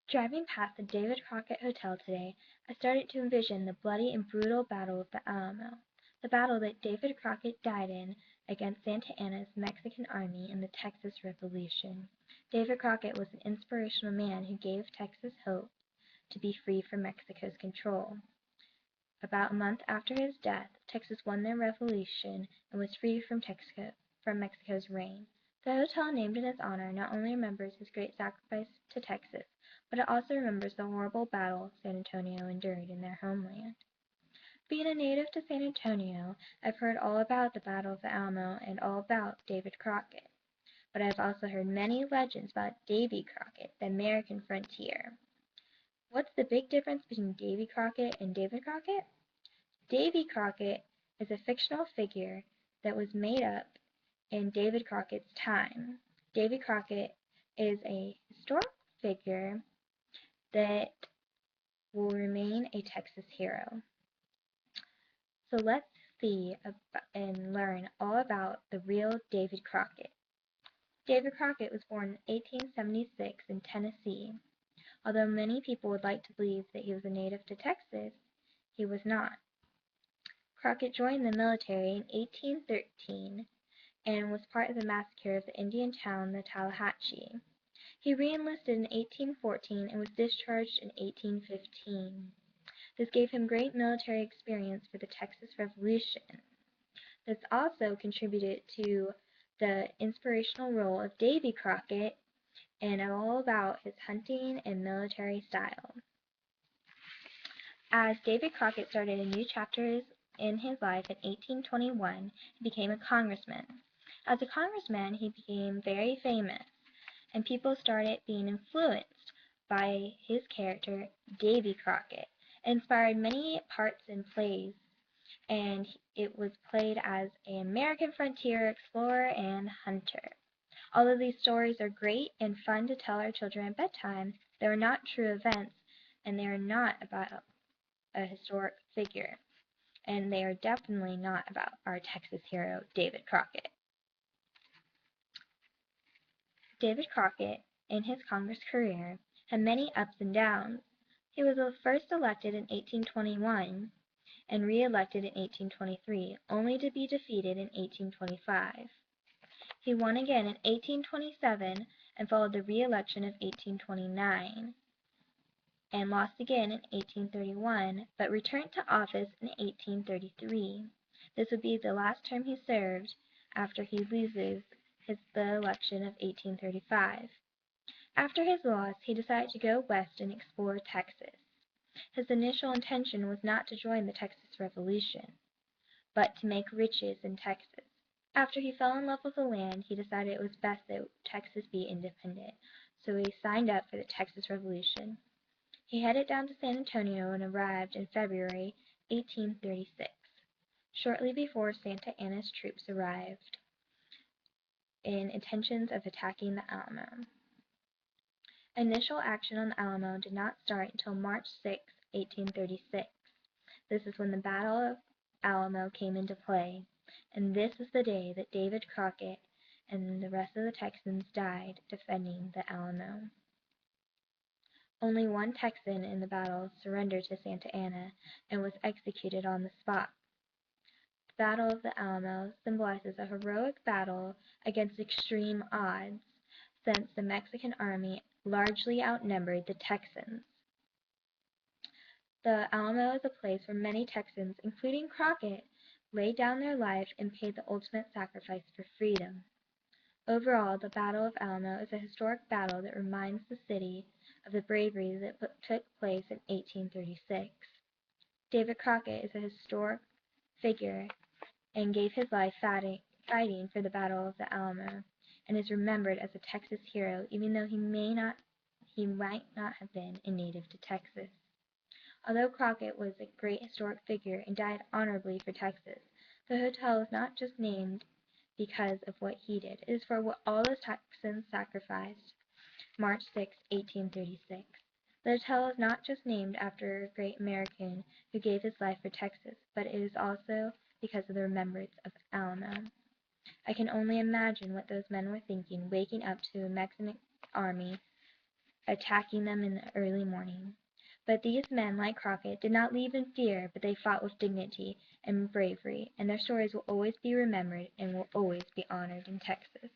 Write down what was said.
Driving past the David Crockett Hotel today, I started to envision the bloody and brutal Battle of the Alamo, the battle that David Crockett died in against Santa Anna's Mexican army in the Texas Revolution. David Crockett was an inspirational man who gave Texas hope to be free from Mexico's control. About a month after his death, Texas won their revolution and was free from Mexico's reign. The hotel named in his honor not only remembers his great sacrifice to Texas, but it also remembers the horrible battle San Antonio endured in their homeland. Being a native to San Antonio, I've heard all about the Battle of the Alamo and all about David Crockett. But I've also heard many legends about Davy Crockett, the American frontier. What's the big difference between Davy Crockett and David Crockett? Davy Crockett is a fictional figure that was made up in David Crockett's time. Davy Crockett is a historic figure that will remain a Texas hero. So let's see and learn all about the real David Crockett. David Crockett was born in 1876 in Tennessee. Although many people would like to believe that he was a native to Texas, he was not. Crockett joined the military in 1813 and was part of the massacre of the Indian town of Tallahatchie. He re-enlisted in 1814 and was discharged in 1815. This gave him great military experience for the Texas Revolution. This also contributed to the inspirational role of Davy Crockett and all about his hunting and military style. As David Crockett started a new chapter in his life in 1821, he became a congressman. As a congressman, he became very famous, and people started being influenced by his character, Davy Crockett. It inspired many parts and plays, and it was played as an American frontier explorer and hunter. Although these stories are great and fun to tell our children at bedtime, they are not true events, and they are not about a historic figure, and they are definitely not about our Texas hero, David Crockett. David Crockett, in his Congress career, had many ups and downs. He was first elected in 1821 and re-elected in 1823, only to be defeated in 1825. He won again in 1827 and followed the re-election of 1829, and lost again in 1831, but returned to office in 1833. This would be the last term he served after he loses the election of 1835. After his loss, he decided to go west and explore Texas. His initial intention was not to join the Texas Revolution, but to make riches in Texas. After he fell in love with the land, he decided it was best that Texas be independent, so he signed up for the Texas Revolution. He headed down to San Antonio and arrived in February 1836, shortly before Santa Anna's troops arrived, in intentions of attacking the Alamo. Initial action on the Alamo did not start until March 6, 1836. This is when the Battle of Alamo came into play, and this is the day that David Crockett and the rest of the Texans died defending the Alamo. Only one Texan in the battle surrendered to Santa Anna and was executed on the spot. The Battle of the Alamo symbolizes a heroic battle against extreme odds, since the Mexican army largely outnumbered the Texans. The Alamo is a place where many Texans, including Crockett, laid down their lives and paid the ultimate sacrifice for freedom. Overall, the Battle of Alamo is a historic battle that reminds the city of the bravery that took place in 1836. David Crockett is a historic figure and gave his life fighting for the Battle of the Alamo, and is remembered as a Texas hero, even though he might not have been a native to Texas. Although Crockett was a great historic figure and died honorably for Texas, the hotel is not just named because of what he did. It is for what all those Texans sacrificed. March 6, 1836. The hotel is not just named after a great American who gave his life for Texas, but it is also because of the remembrance of Alamo. I can only imagine what those men were thinking, waking up to a Mexican army attacking them in the early morning. But these men, like Crockett, did not leave in fear, but they fought with dignity and bravery, and their stories will always be remembered and will always be honored in Texas.